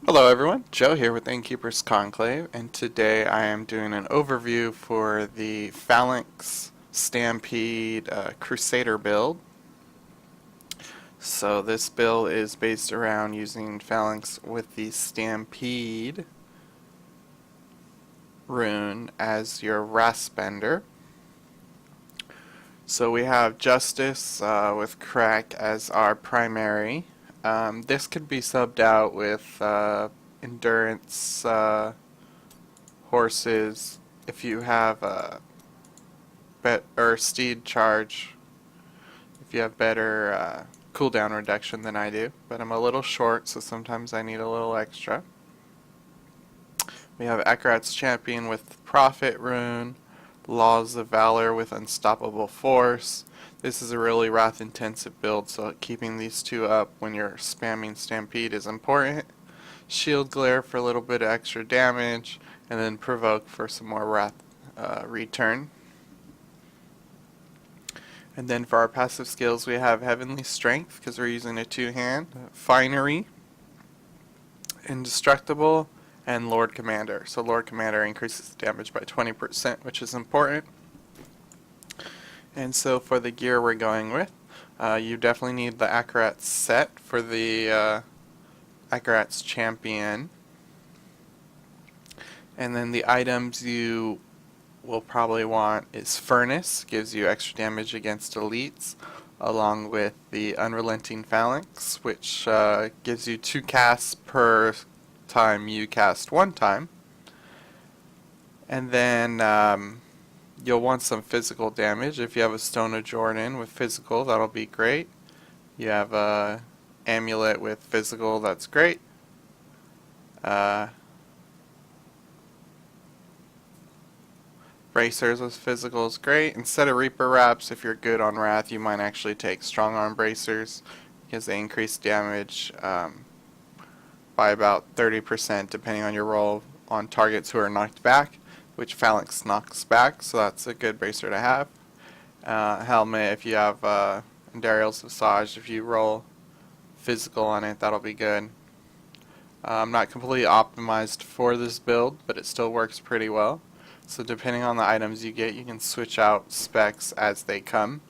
Hello everyone, Joe here with Innkeeper's Conclave, and today I am doing an overview for the Phalanx Stampede Crusader build. So this build is based around using Phalanx with the Stampede rune as your Raspender. So we have Justice with Crack as our primary. This could be subbed out with endurance horses if you have or steed charge if you have better cooldown reduction than I do, but I'm a little short, so sometimes I need a little extra. We have Akarat's Champion with Prophet rune, Laws of Valor with Unstoppable Force. This is a really wrath intensive build, so keeping these two up when you're spamming Stampede is important. Shield Glare for a little bit of extra damage, and then Provoke for some more wrath return. And then for our passive skills we have Heavenly Strength, because we're using a two-hand, Finery, Indestructible, and Lord Commander. So Lord Commander increases damage by 20%, which is important. And so for the gear we're going with, you definitely need the Akarat's set for the Akarat's Champion. And then the items you will probably want is Furnace, gives you extra damage against elites, along with the Unrelenting Phalanx, which gives you 2 casts per time you cast one time. And then you'll want some physical damage. If you have a Stone of Jordan with physical, that'll be great. You have a amulet with physical, that's great. Bracers with physical is great. Instead of Reaper Wraps, if you're good on Wrath, you might actually take Strong Arm Bracers, because they increase damage by about 30% depending on your roll on targets who are knocked back, which Phalanx knocks back, so that's a good bracer to have. Helmet, if you have Endariel's Visage, if you roll physical on it, that'll be good. Not completely optimized for this build, but it still works pretty well. So depending on the items you get, you can switch out specs as they come.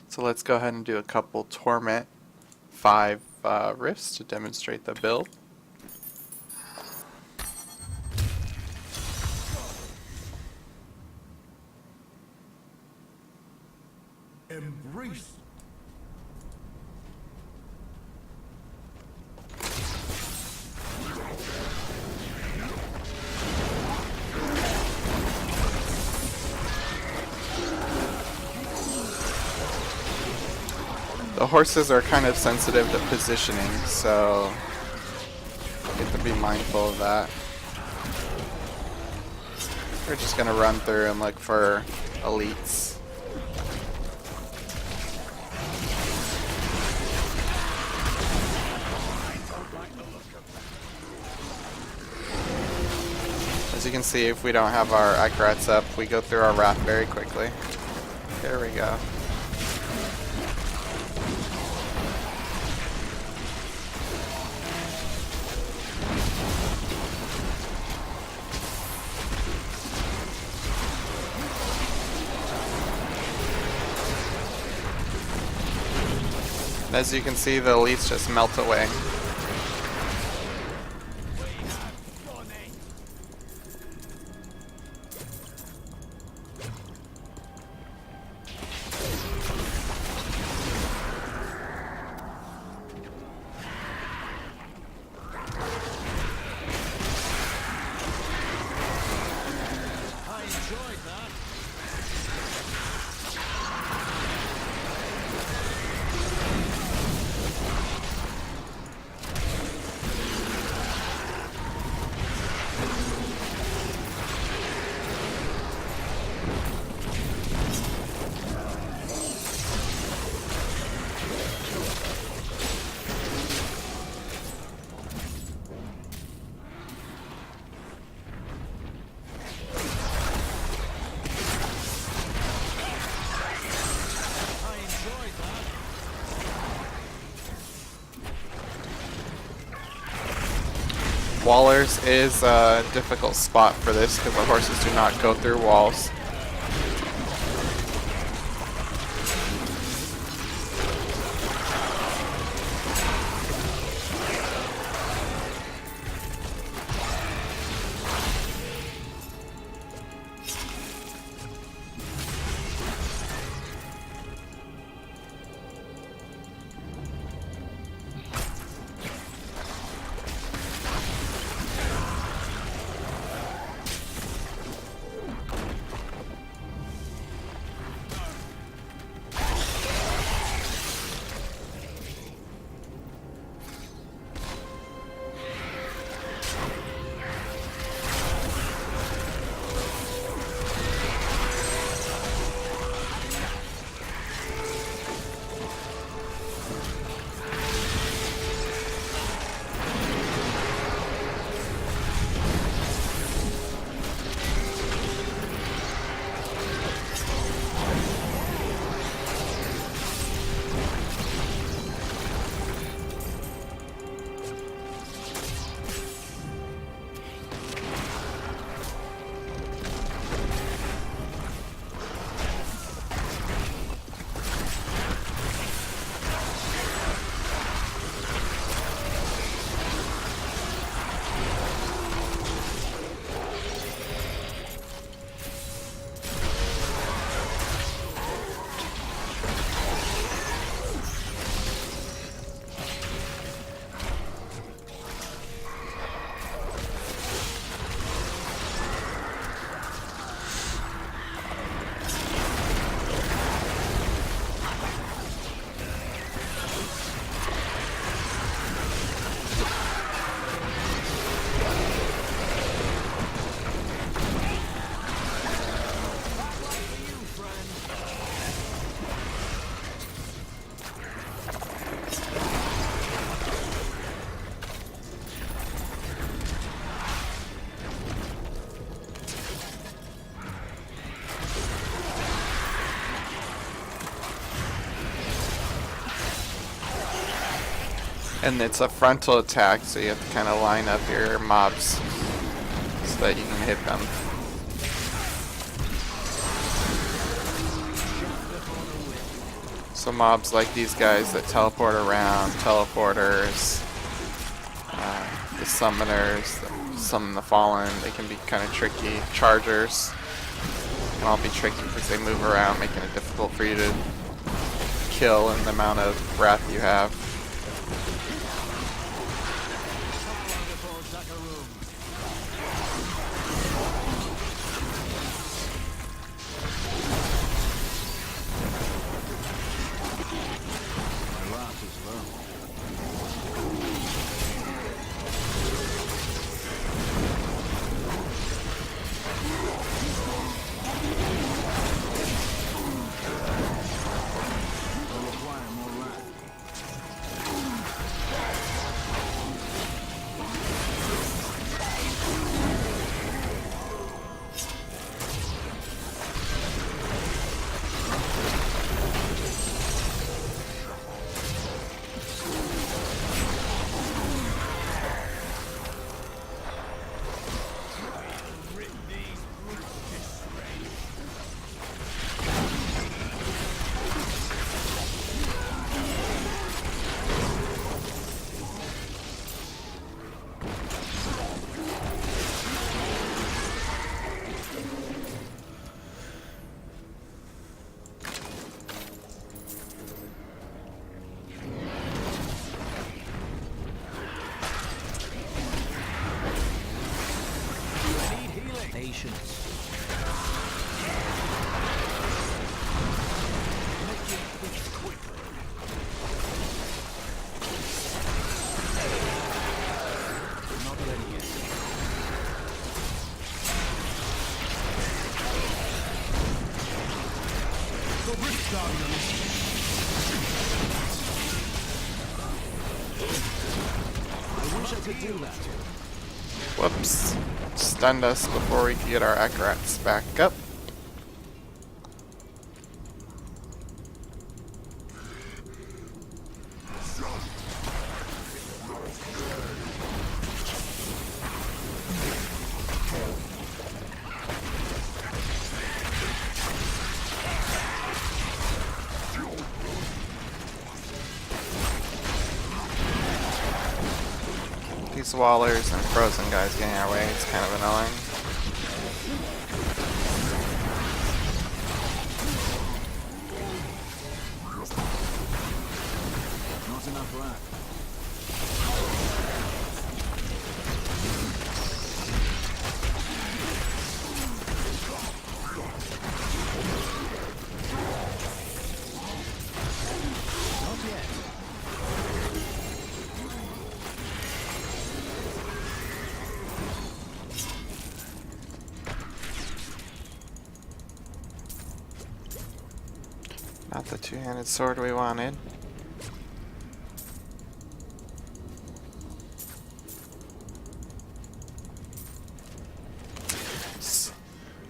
So let's go ahead and do a couple Torment 5 rifts to demonstrate the build. Embrace. The horses are kind of sensitive to positioning, so you have to be mindful of that. We're just going to run through and look for elites. As you can see, if we don't have our Akarats up, we go through our wrath very quickly. There we go. As you can see, the elites just melt away. Wallers is a difficult spot for this because the horses do not go through walls. And it's a frontal attack, so you have to kind of line up your mobs so that you can hit them. So mobs like these guys that teleport around, teleporters, the summoners, that summon the fallen, they can be kind of tricky. Chargers can all be tricky because they move around, making it difficult for you to kill in the amount of wrath you have. Whoops. Stunned us before we could get our acrats back up. These wallers and frozen guys getting our way, it's kind of annoying. Not enough wrath. Not yet. Not the two-handed sword we wanted.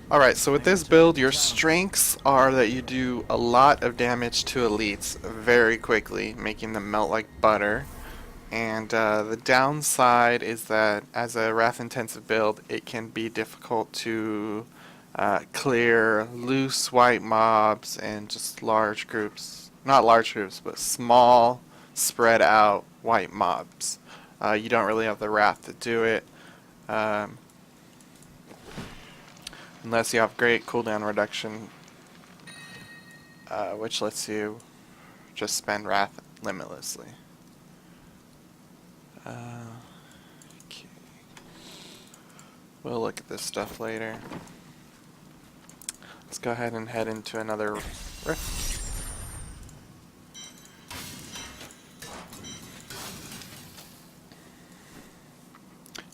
Alright, so with this build, your strengths are that you do a lot of damage to elites very quickly, making them melt like butter. And the downside is that as a wrath-intensive build, it can be difficult to clear loose white mobs and just large groups. Not large groups, but small, spread out white mobs. You don't really have the wrath to do it. Unless you have great cooldown reduction, which lets you just spend wrath limitlessly. Okay. We'll look at this stuff later. Let's go ahead and head into another rift.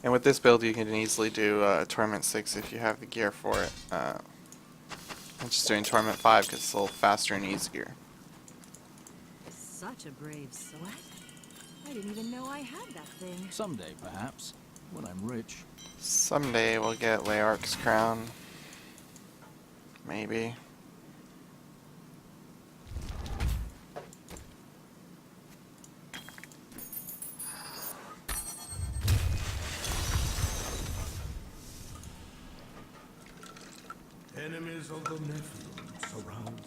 And with this build, you can easily do Torment 6 if you have the gear for it. I'm just doing Torment 5 because it's a little faster and easier. Such a brave sweat. I didn't even know I had that thing. Someday, perhaps, when I'm rich. Someday we'll get Learch's crown. Maybe. Enemies of the Nephilim surround.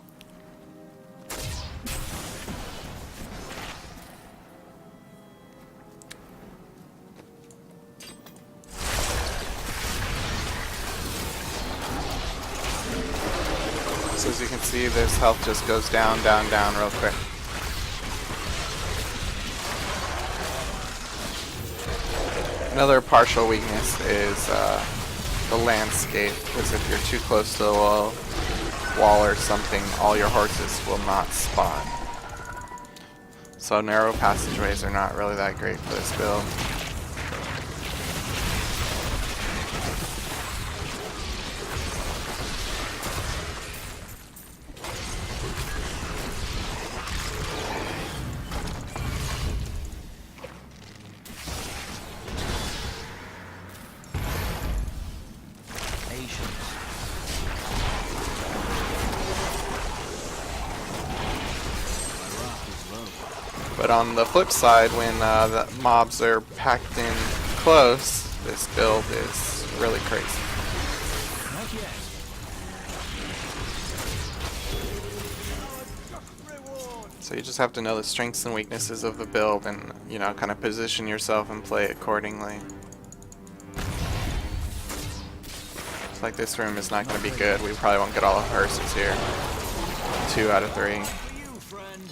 So as you can see, this health just goes down, down, down real quick. Another partial weakness is the landscape, because if you're too close to the wall or something, all your horses will not spawn. So narrow passageways are not really that great for this build. But on the flip side, when the mobs are packed in close, this build is really crazy. Not yet. So you just have to know the strengths and weaknesses of the build and, you know, kind of position yourself and play accordingly. It's like this room is not going to be good. We probably won't get all the horses here. 2 out of 3. You, friend.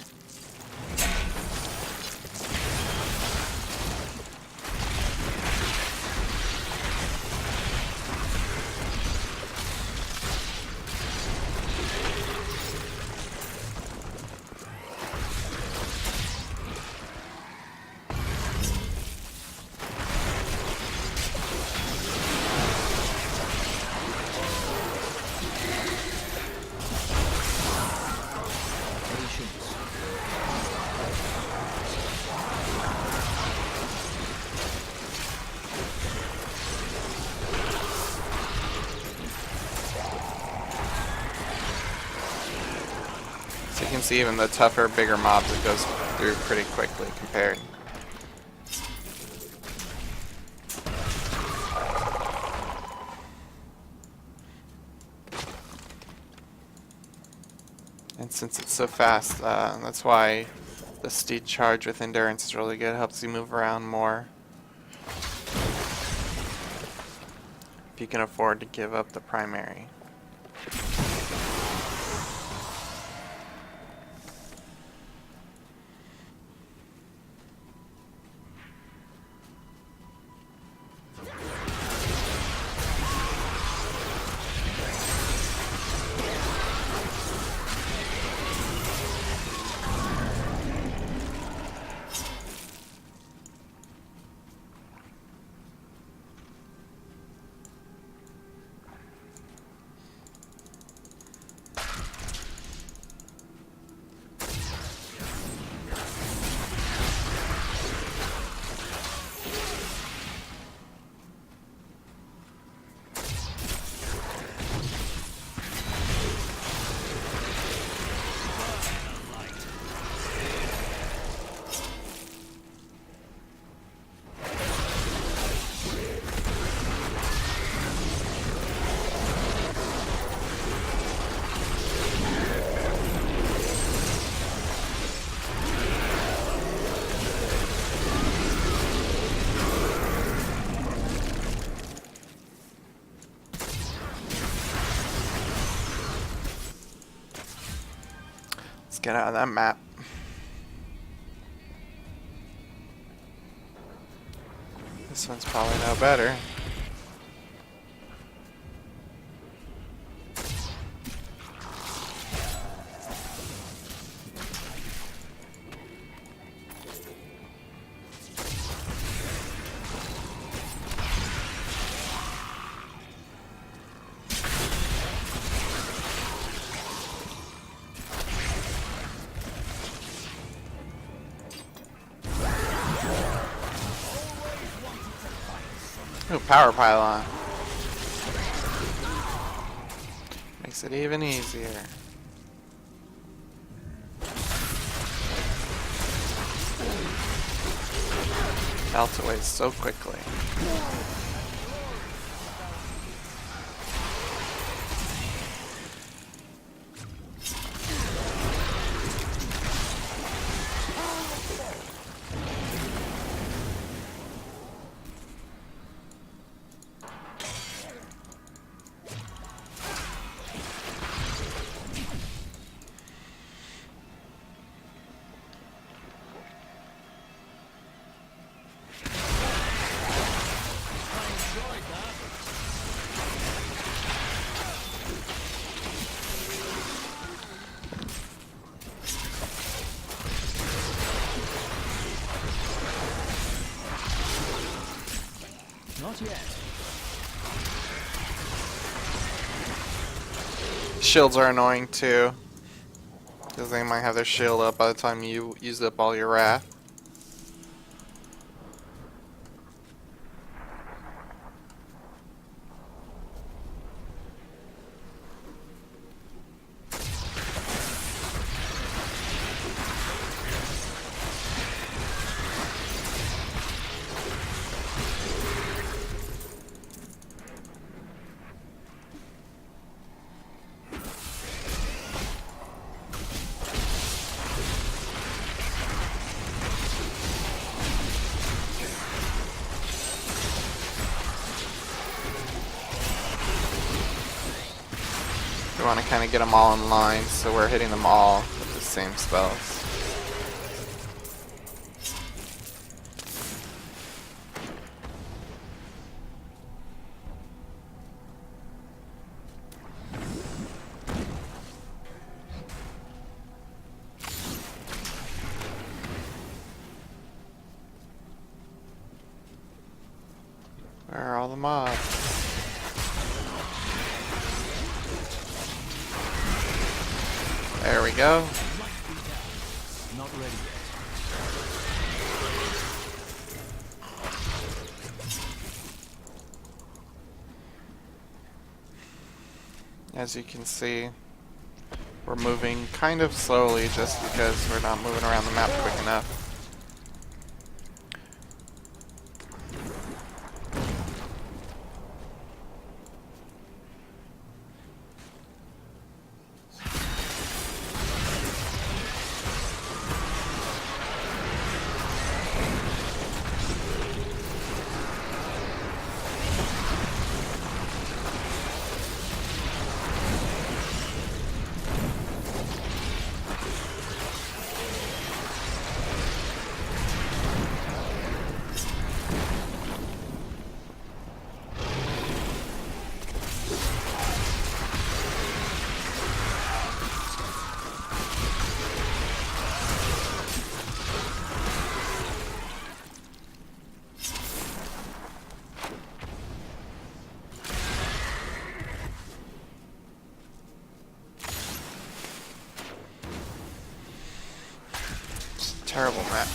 So you can see even the tougher, bigger mobs, it goes through pretty quickly compared. And since it's so fast, that's why the steed charge with endurance is really good. Helps you move around more. if you can afford to give up the primary. Get out of that map. This one's probably no better. Ooh, power pylon. Makes it even easier. Melts away so quickly. Not yet. Shields are annoying too, because they might have their shield up by the time you use up all your wrath. We want to kind of get them all in line, so we're hitting them all with the same spells. Where are all the mobs? There we go. Not ready yet. As you can see, we're moving kind of slowly just because we're not moving around the map quick enough. terrible map.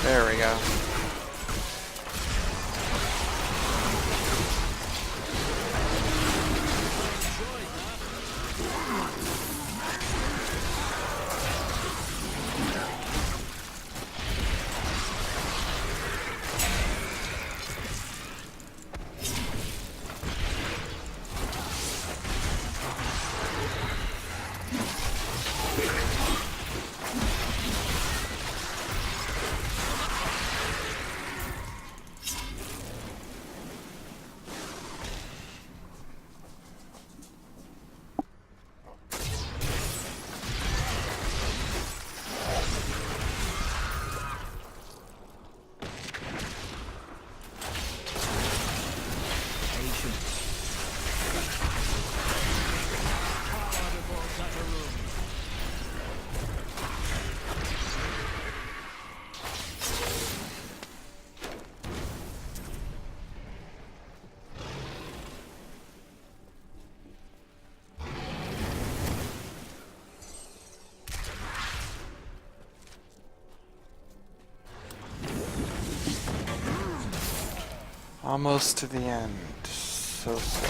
There we go. Almost to the end. So slow.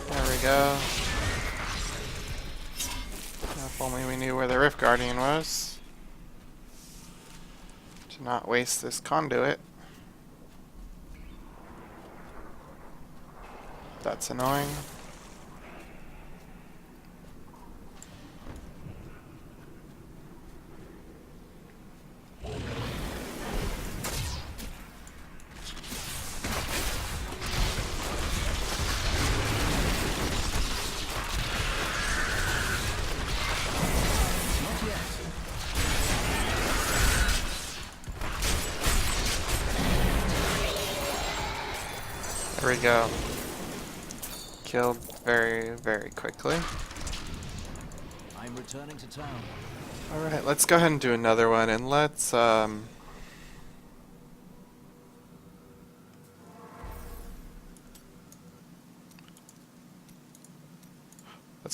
There we go. If only we knew where the Rift Guardian was. To not waste this conduit. That's annoying. There we go. Killed very, very quickly. I'm returning to town. Alright, let's go ahead and do another one, and let's go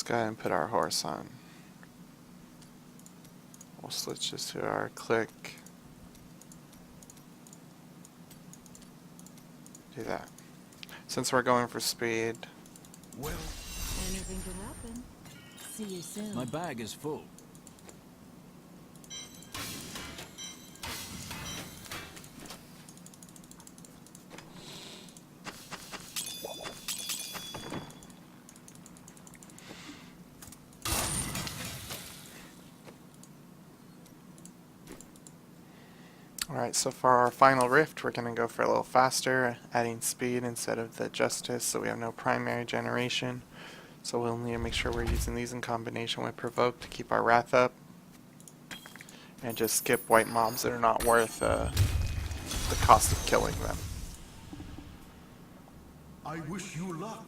ahead and put our horse on. We'll switch this to our click. Do that. Since we're going for speed. Well, Anything could happen. See you soon. My bag is full. Alright, so for our final rift, we're going to go for a little faster, adding speed instead of the justice, so we have no primary generation. So we'll need to make sure we're using these in combination with provoke to keep our wrath up. And just skip white mobs that are not worth the cost of killing them. I wish you luck.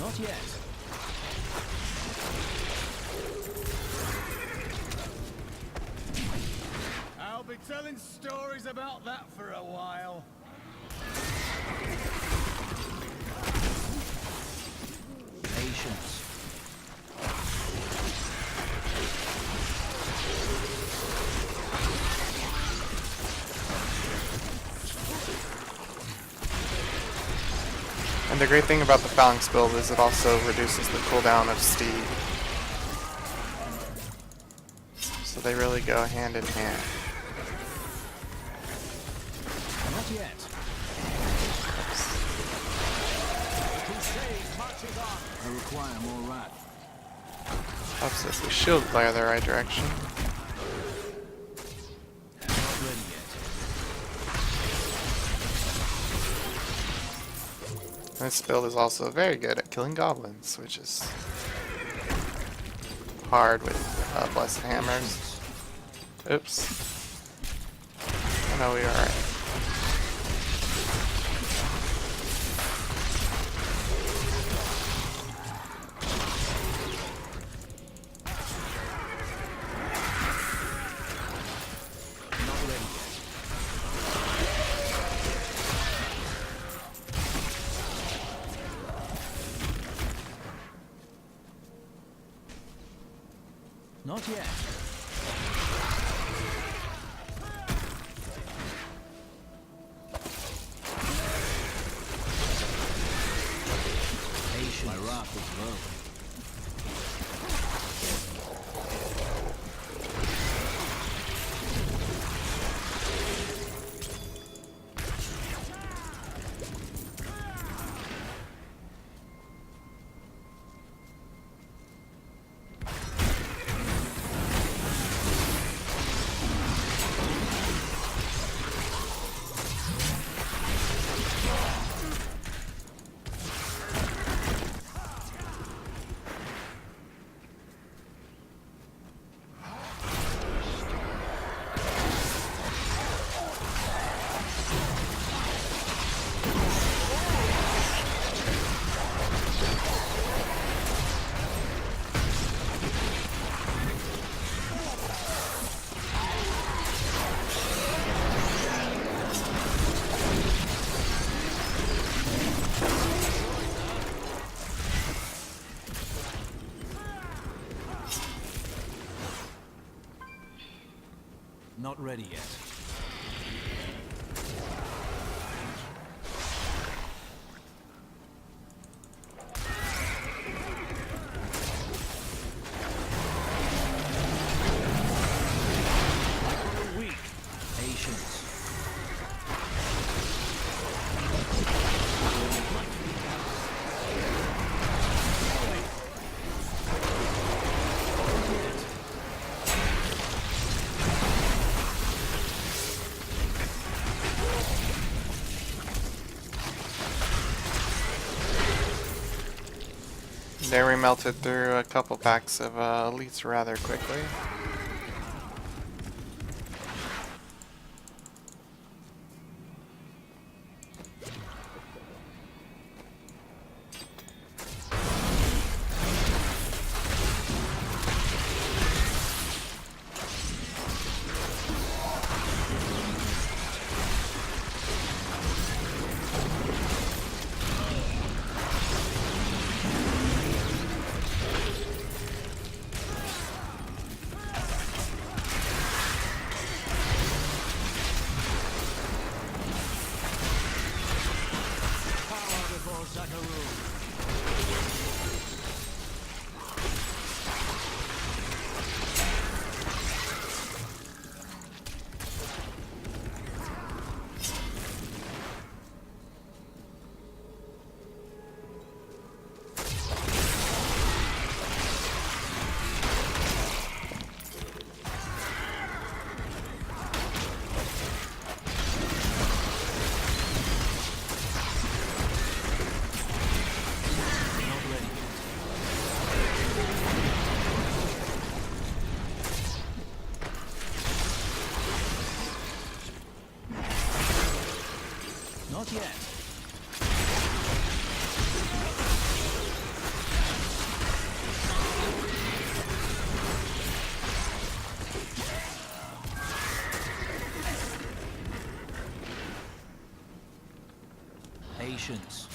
Not yet. I'll be telling stories about that for a while. Patience. And the great thing about the Phalanx build is it also reduces the cooldown of Steed. So they really go hand in hand. Not yet. I require more wrath. Helps us with shield glare the right direction. Not ready yet. This build is also very good at killing goblins, which is hard with blessed hammers. Oops. Oh, no, we are alright. Not yet. Patience. My wrath is low. Not ready yet. Weak. Patience. There we melted through a couple packs of elites rather quickly. Not yet. Patience.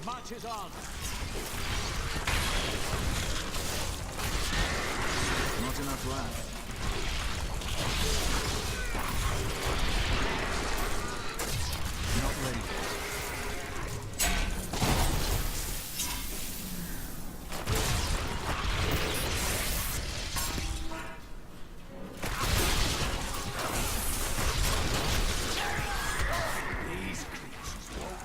Marches on. Not enough wrath. Not ready. These creatures won't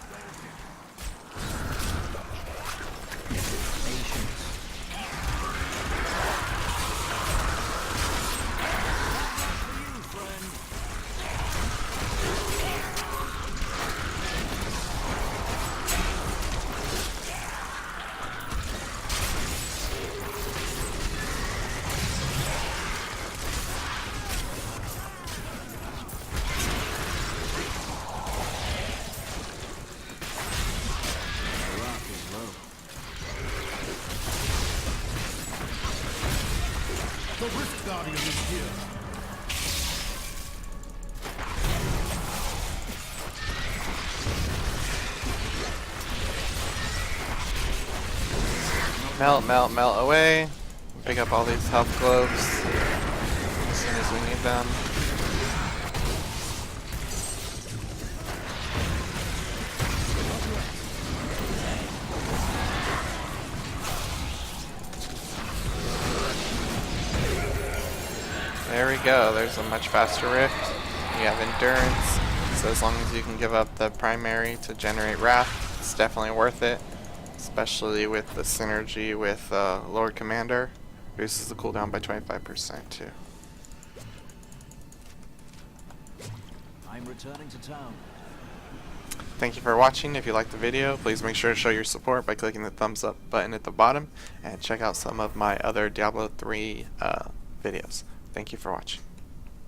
The Rift Guardian is here. Melt, melt, melt away. Pick up all these health globes as soon as we need them. There we go, there's a much faster rift. You have endurance, so as long as you can give up the primary to generate wrath, it's definitely worth it. Especially with the synergy with Lord Commander. Reduces the cooldown by 25% too. I'm returning to town. Thank you for watching. If you liked the video, please make sure to show your support by clicking the thumbs up button at the bottom and check out some of my other Diablo 3 videos. Thank you for watching.